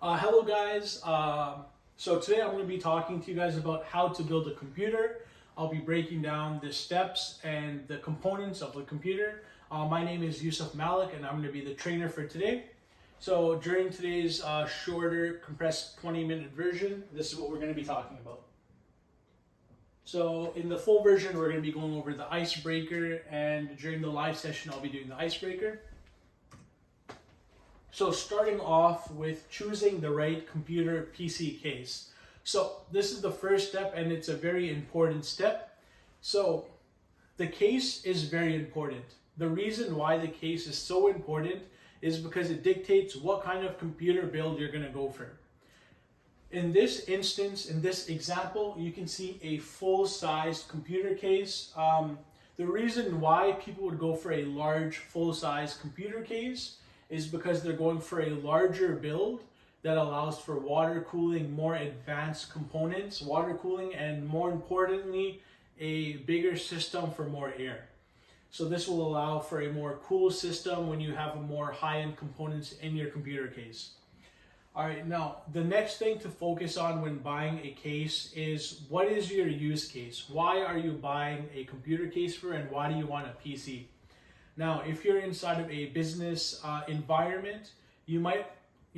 Hello guys. So today I'm going to be talking to you guys about how to build a computer. I'll be breaking down the steps and the components of the computer. My name is Yusuf Malik and I'm going to be the trainer for today. So during today's shorter compressed 20-minute version, this is what we're going to be talking about. So in the full version, we're going to be going over the icebreaker, and during the live session, I'll be doing the icebreaker. So starting off with choosing the right computer PC case. So this is the first step and it's a very important step. So the case is very important. The reason why the case is so important is because it dictates what kind of computer build you're going to go for. In this instance, in this example, you can see a full-sized computer case. The reason why people would go for a large full-size computer case is because they're going for a larger build that allows for water cooling, more advanced components, water cooling, and more importantly, a bigger system for more air. So this will allow for a more cool system when you have a more high-end components in your computer case. All right, now the next thing to focus on when buying a case is what is your use case? Why are you buying a computer case for, and why do you want a PC? Now, if you're inside of a business environment, you might,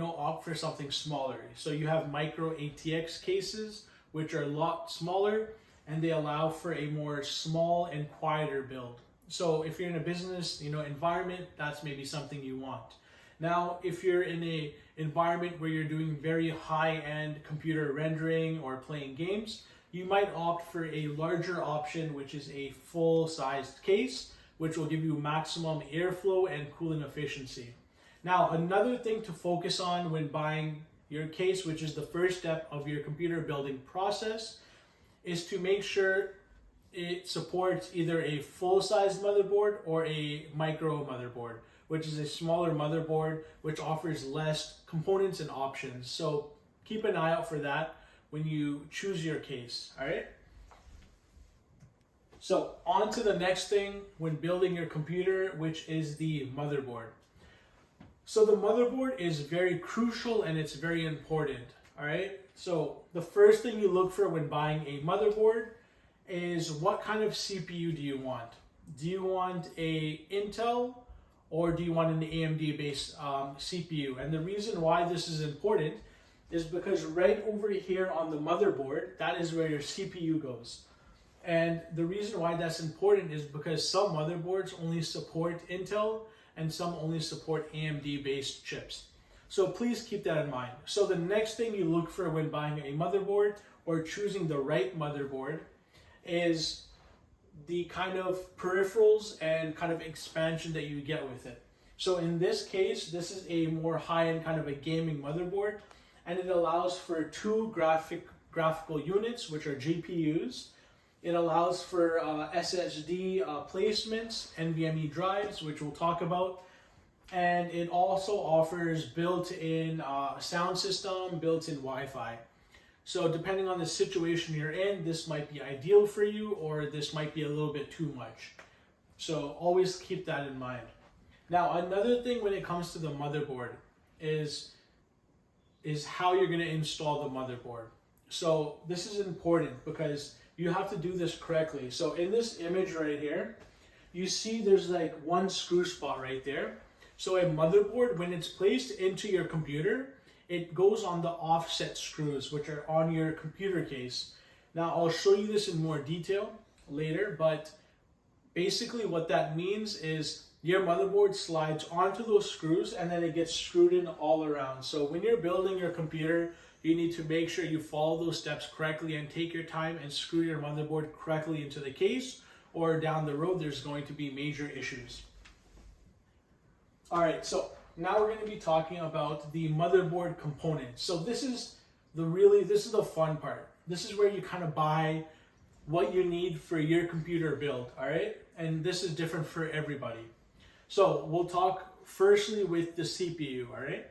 opt for something smaller. So you have micro ATX cases, which are a lot smaller, and they allow for a more small and quieter build. So if you're in a business, environment, that's maybe something you want. Now, if you're in a environment where you're doing very high-end computer rendering or playing games, you might opt for a larger option, which is a full-sized case, which will give you maximum airflow and cooling efficiency. Now, another thing to focus on when buying your case, which is the first step of your computer building process, is to make sure it supports either a full-size motherboard or a micro motherboard, which is a smaller motherboard which offers less components and options. So keep an eye out for that when you choose your case, all right? So on to the next thing when building your computer, which is the motherboard. So the motherboard is very crucial and it's very important, all right? So the first thing you look for when buying a motherboard is what kind of CPU do you want? Do you want a Intel or do you want an AMD based CPU? And the reason why this is important is because right over here on the motherboard, that is where your CPU goes. And the reason why that's important is because some motherboards only support Intel and some only support AMD based chips. So please keep that in mind. So the next thing you look for when buying a motherboard or choosing the right motherboard is the kind of peripherals and kind of expansion that you get with it. So in this case, this is a more high-end kind of a gaming motherboard, and it allows for two graphical units, which are GPUs. It allows for SSD placements, NVMe drives, which we'll talk about, and it also offers built-in sound system, built-in Wi-Fi. So depending on the situation you're in, this might be ideal for you or this might be a little bit too much. So always keep that in mind. Now, another thing when it comes to the motherboard is how you're going to install the motherboard. So this is important because you have to do this correctly. So in this image right here, you see there's like one screw spot right there. So a motherboard, when it's placed into your computer, it goes on the offset screws, which are on your computer case. Now, I'll show you this in more detail later, but basically what that means is your motherboard slides onto those screws and then it gets screwed in all around. So when you're building your computer, you need to make sure you follow those steps correctly and take your time and screw your motherboard correctly into the case, or down the road there's going to be major issues. All right, so now we're going to be talking about the motherboard components. So this is the fun part. This is where you kind of buy what you need for your computer build, all right? And this is different for everybody. So we'll talk firstly with the CPU, all right?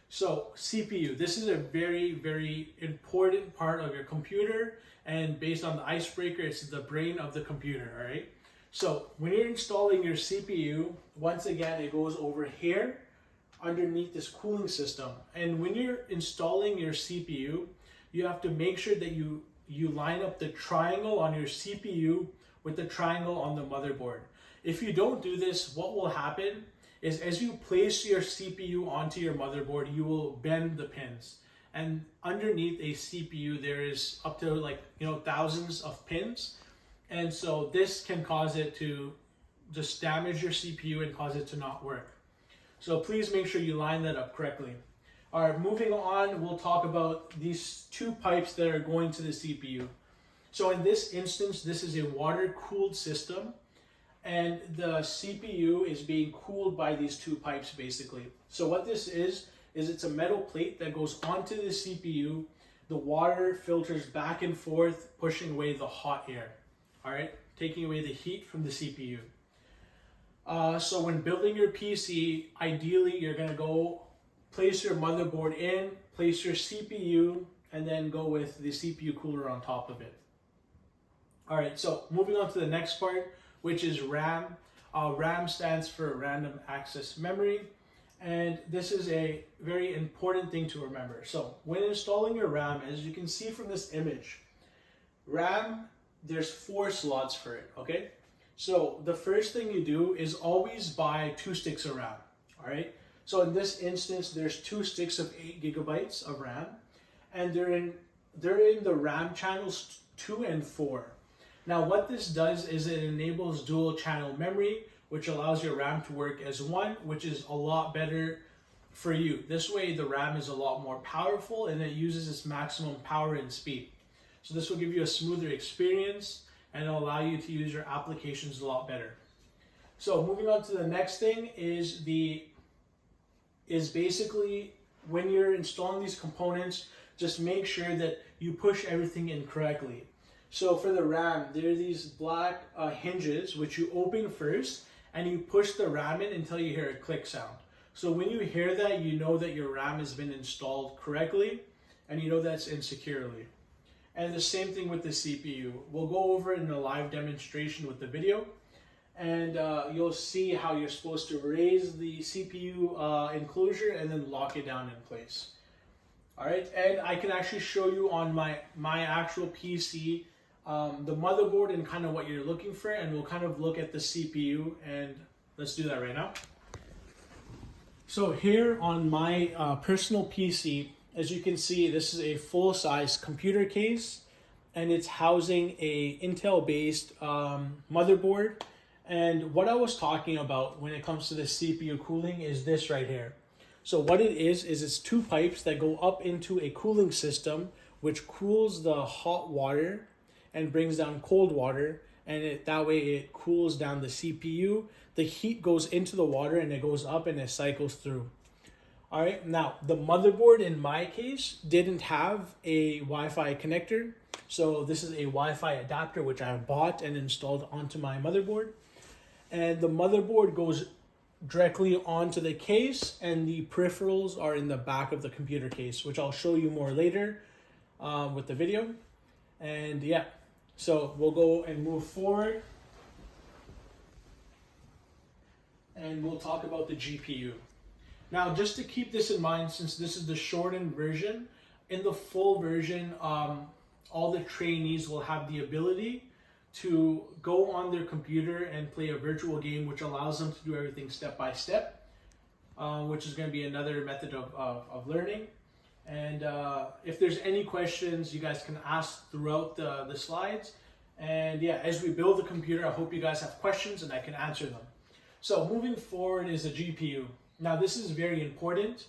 So CPU, this is a very, very important part of your computer, and based on the icebreaker, it's the brain of the computer, all right? So when you're installing your CPU, once again, it goes over here underneath this cooling system. And when you're installing your CPU, you have to make sure that you line up the triangle on your CPU with the triangle on the motherboard. If you don't do this, what will happen is as you place your CPU onto your motherboard, you will bend the pins. And underneath a CPU, there is up to like, thousands of pins. And so this can cause it to just damage your CPU and cause it to not work. So please make sure you line that up correctly. All right, moving on, we'll talk about these two pipes that are going to the CPU. So in this instance, this is a water-cooled system, and the CPU is being cooled by these two pipes basically. So what this is it's a metal plate that goes onto the CPU. The water filters back and forth, pushing away the hot air, all right, taking away the heat from the CPU. So when building your PC, ideally you're gonna go place your motherboard in, place your CPU, and then go with the CPU cooler on top of it. All right, so moving on to the next part, which is RAM. RAM stands for Random Access Memory, and this is a very important thing to remember. So when installing your RAM, as you can see from this image, RAM, there's 4 slots for it, okay? So the first thing you do is always buy 2 sticks of RAM, all right? So in this instance, there's 2 sticks of 8 gigabytes of RAM, and they're in the RAM channels 2 and 4. Now what this does is it enables dual channel memory, which allows your RAM to work as one, which is a lot better for you. This way the RAM is a lot more powerful and it uses its maximum power and speed. So this will give you a smoother experience and it'll allow you to use your applications a lot better. So moving on to the next thing is basically when you're installing these components, just make sure that you push everything in correctly. So for the RAM, there are these black hinges which you open first and you push the RAM in until you hear a click sound. So when you hear that, you know that your RAM has been installed correctly and you know that's in securely. And the same thing with the CPU. We'll go over it in a live demonstration with the video, and you'll see how you're supposed to raise the CPU enclosure and then lock it down in place. All right, and I can actually show you on my actual PC the motherboard and kind of what you're looking for, and we'll kind of look at the CPU, and let's do that right now. So here on my personal PC, as you can see, this is a full-size computer case, and it's housing a Intel-based motherboard. And what I was talking about when it comes to the CPU cooling is this right here. So what it is it's 2 pipes that go up into a cooling system, which cools the hot water and brings down cold water, and that way it cools down the CPU. The heat goes into the water and it goes up and it cycles through. All right, now the motherboard in my case didn't have a Wi-Fi connector. So this is a Wi-Fi adapter which I bought and installed onto my motherboard. And the motherboard goes directly onto the case, and the peripherals are in the back of the computer case, which I'll show you more later with the video. And yeah, so we'll go and move forward. And we'll talk about the GPU. Now, just to keep this in mind, since this is the shortened version, in the full version, all the trainees will have the ability to go on their computer and play a virtual game, which allows them to do everything step by step, which is going to be another method of learning. And if there's any questions, you guys can ask throughout the slides. And yeah, as we build the computer, I hope you guys have questions and I can answer them. So moving forward is the GPU. Now this is very important.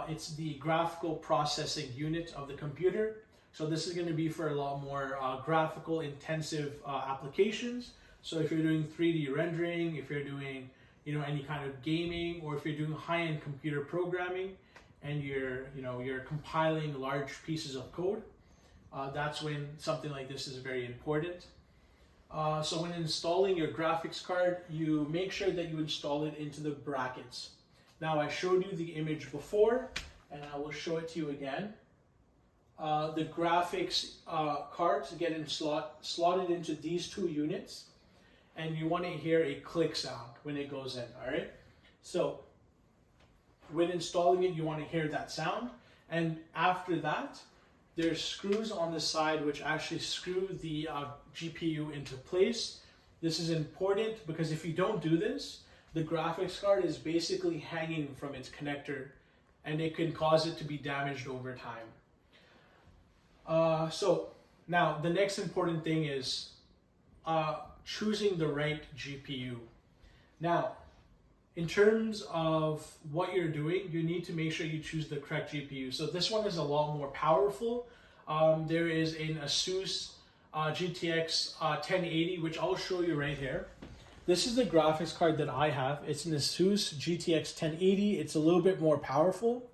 It's the graphical processing unit of the computer. So this is going to be for a lot more graphical intensive applications. So if you're doing 3D rendering, if you're doing any kind of gaming, or if you're doing high-end computer programming and you're compiling large pieces of code, that's when something like this is very important. So when installing your graphics card, you make sure that you install it into the brackets. Now I showed you the image before, and I will show it to you again. The graphics cards get slotted into these 2 units, and you want to hear a click sound when it goes in, all right? So when installing it, you want to hear that sound. And after that, there's screws on the side which actually screw the GPU into place. This is important because if you don't do this, the graphics card is basically hanging from its connector and it can cause it to be damaged over time. So now the next important thing is choosing the right GPU. Now, in terms of what you're doing, you need to make sure you choose the correct GPU. So this one is a lot more powerful. There is an ASUS GTX 1080, which I'll show you right here. This is the graphics card that I have. It's an ASUS GTX 1080. It's a little bit more powerful.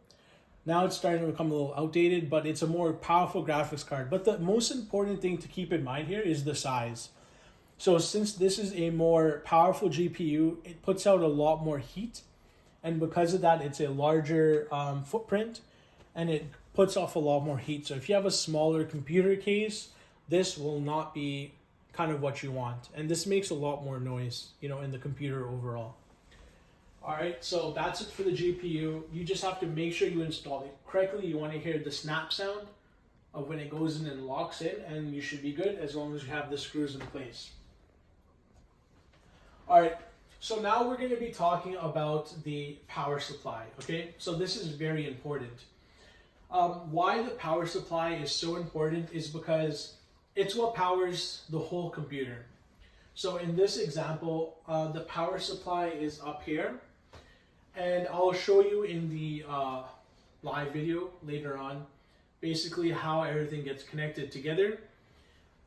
Now it's starting to become a little outdated, but it's a more powerful graphics card. But the most important thing to keep in mind here is the size. So since this is a more powerful GPU, it puts out a lot more heat. And because of that, it's a larger footprint and it puts off a lot more heat. So if you have a smaller computer case, this will not be kind of what you want. And this makes a lot more noise, in the computer overall. All right, so that's it for the GPU. You just have to make sure you install it correctly. You want to hear the snap sound of when it goes in and locks in, and you should be good as long as you have the screws in place. All right, so now we're going to be talking about the power supply, okay? So this is very important. Why the power supply is so important is because it's what powers the whole computer. So in this example, the power supply is up here, and I'll show you in the live video later on basically how everything gets connected together.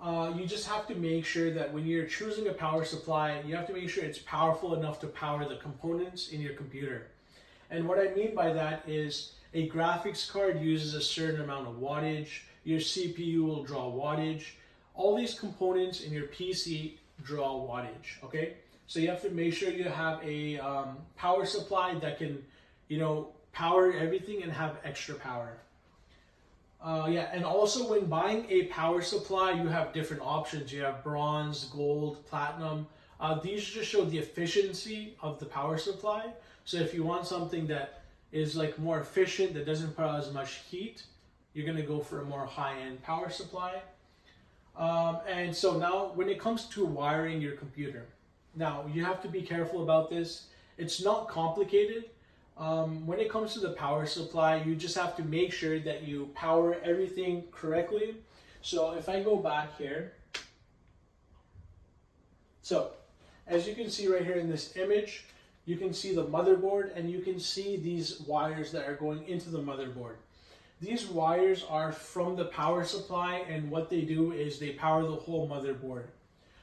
You just have to make sure that when you're choosing a power supply, you have to make sure it's powerful enough to power the components in your computer. And what I mean by that is a graphics card uses a certain amount of wattage, your CPU will draw wattage, all these components in your PC draw wattage, okay? So you have to make sure you have a power supply that can, power everything and have extra power. And also when buying a power supply, you have different options. You have bronze, gold, platinum. These just show the efficiency of the power supply. So if you want something that is like more efficient, that doesn't put out as much heat, you're gonna go for a more high-end power supply. And so now when it comes to wiring your computer, now you have to be careful about this. It's not complicated. When it comes to the power supply, you just have to make sure that you power everything correctly. So if I go back here, so as you can see right here in this image, you can see the motherboard and you can see these wires that are going into the motherboard. These wires are from the power supply, and what they do is they power the whole motherboard.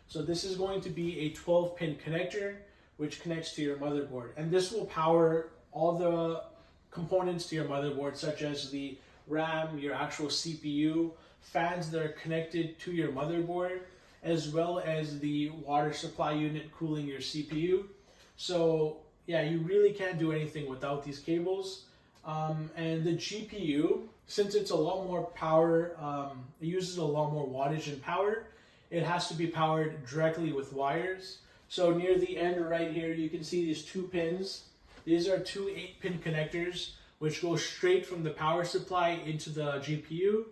So this is going to be a 12-pin connector which connects to your motherboard, and this will power all the components to your motherboard, such as the RAM, your actual CPU, fans that are connected to your motherboard, as well as the water supply unit cooling your CPU. So yeah, you really can't do anything without these cables. And the GPU, since it's a lot more power, it uses a lot more wattage and power, it has to be powered directly with wires. So near the end right here, you can see these two pins. These are two 8-pin connectors which go straight from the power supply into the GPU.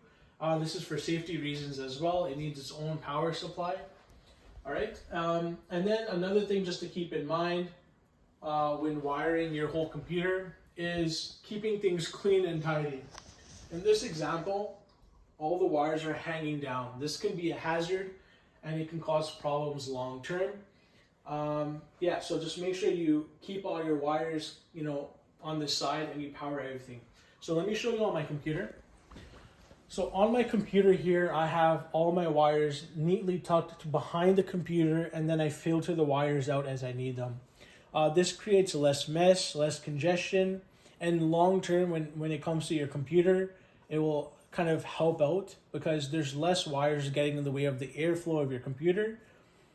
This is for safety reasons as well. It needs its own power supply. All right. And then another thing just to keep in mind when wiring your whole computer is keeping things clean and tidy. In this example, all the wires are hanging down. This can be a hazard and it can cause problems long term. So just make sure you keep all your wires, on this side and you power everything. So let me show you on my computer. So on my computer here, I have all my wires neatly tucked behind the computer, and then I filter the wires out as I need them. This creates less mess, less congestion, and long term when it comes to your computer, it will kind of help out because there's less wires getting in the way of the airflow of your computer.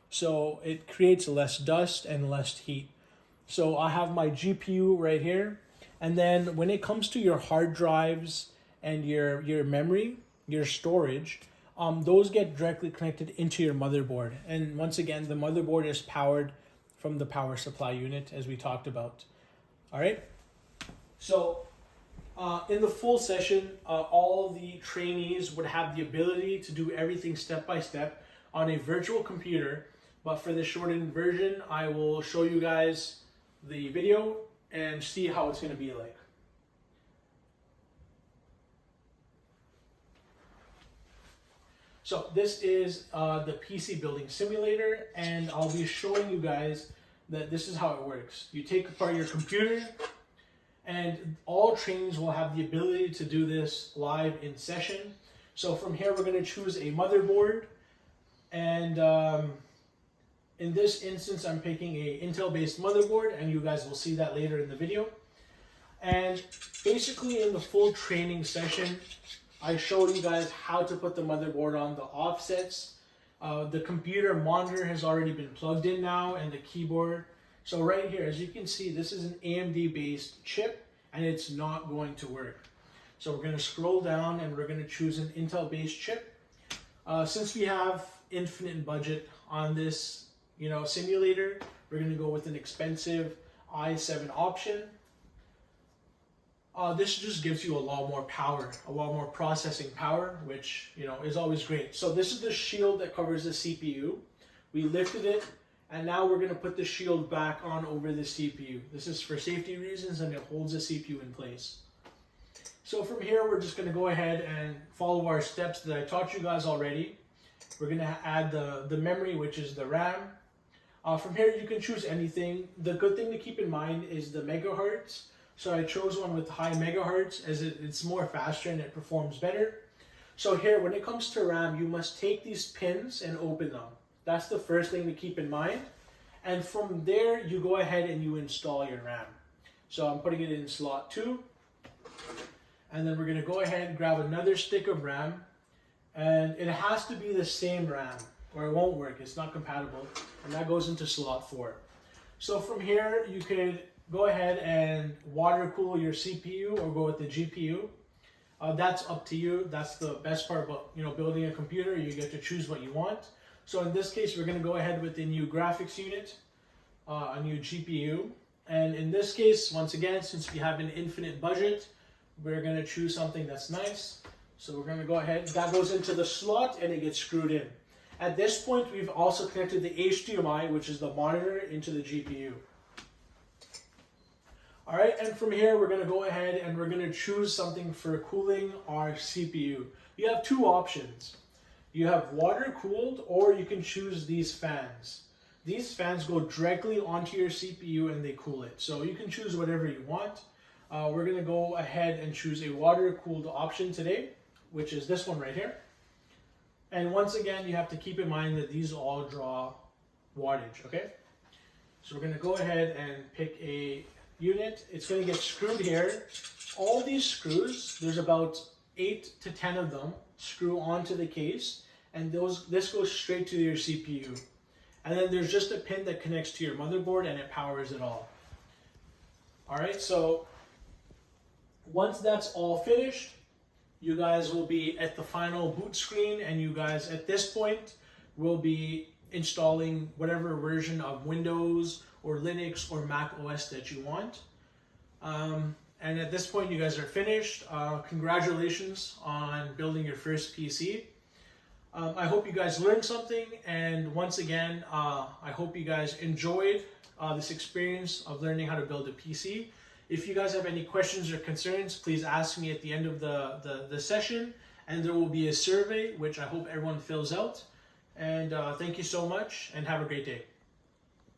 So it creates less dust and less heat. So I have my GPU right here. And then when it comes to your hard drives and your memory, your storage, those get directly connected into your motherboard. And once again, the motherboard is powered from the power supply unit as we talked about. All right. So in the full session, all the trainees would have the ability to do everything step by step on a virtual computer. But for the shortened version, I will show you guys the video and see how it's going to be like. So this is the PC building simulator, and I'll be showing you guys that this is how it works. You take apart your computer, and all trainees will have the ability to do this live in session. So from here, we're going to choose a motherboard, and in this instance, I'm picking a Intel-based motherboard, and you guys will see that later in the video. And basically in the full training session, I showed you guys how to put the motherboard on the offsets. The computer monitor has already been plugged in now, and the keyboard. So right here, as you can see, this is an AMD-based chip, and it's not going to work. So we're going to scroll down, and we're going to choose an Intel-based chip. Since we have infinite budget on this, simulator, we're going to go with an expensive i7 option. This just gives you a lot more power, a lot more processing power, which is always great. So this is the shield that covers the CPU. We lifted it, and now we're going to put the shield back on over the CPU. This is for safety reasons, and it holds the CPU in place. So from here, we're just going to go ahead and follow our steps that I taught you guys already. We're going to add the memory, which is the RAM. From here, you can choose anything. The good thing to keep in mind is the megahertz. So I chose one with high megahertz as it's more faster and it performs better. So here, when it comes to RAM, you must take these pins and open them. That's the first thing to keep in mind. And from there, you go ahead and you install your RAM. So I'm putting it in slot 2. And then we're going to go ahead and grab another stick of RAM. And it has to be the same RAM or it won't work. It's not compatible. And that goes into slot 4. So from here, you could go ahead and water cool your CPU or go with the GPU. That's up to you. That's the best part about building a computer. You get to choose what you want. So in this case, we're going to go ahead with the new graphics unit, a new GPU. And in this case, once again, since we have an infinite budget, we're going to choose something that's nice. So we're going to go ahead. That goes into the slot and it gets screwed in. At this point, we've also connected the HDMI, which is the monitor, into the GPU. All right, and from here, we're going to go ahead and we're going to choose something for cooling our CPU. You have two options. You have water cooled, or you can choose these fans. These fans go directly onto your CPU and they cool it. So you can choose whatever you want. We're going to go ahead and choose a water cooled option today, which is this one right here. And once again, you have to keep in mind that these all draw wattage, okay? So we're going to go ahead and pick a unit. It's going to get screwed here. All these screws, there's about 8 to 10 of them, screw onto the case, and this goes straight to your CPU. And then there's just a pin that connects to your motherboard and it powers it all. All right, so once that's all finished, you guys will be at the final boot screen, and you guys at this point will be installing whatever version of Windows or Linux or Mac OS that you want. And at this point, you guys are finished. Congratulations on building your first PC. I hope you guys learned something, and once again, I hope you guys enjoyed this experience of learning how to build a PC. If you guys have any questions or concerns, please ask me at the end of the session, and there will be a survey, which I hope everyone fills out. And thank you so much, and have a great day.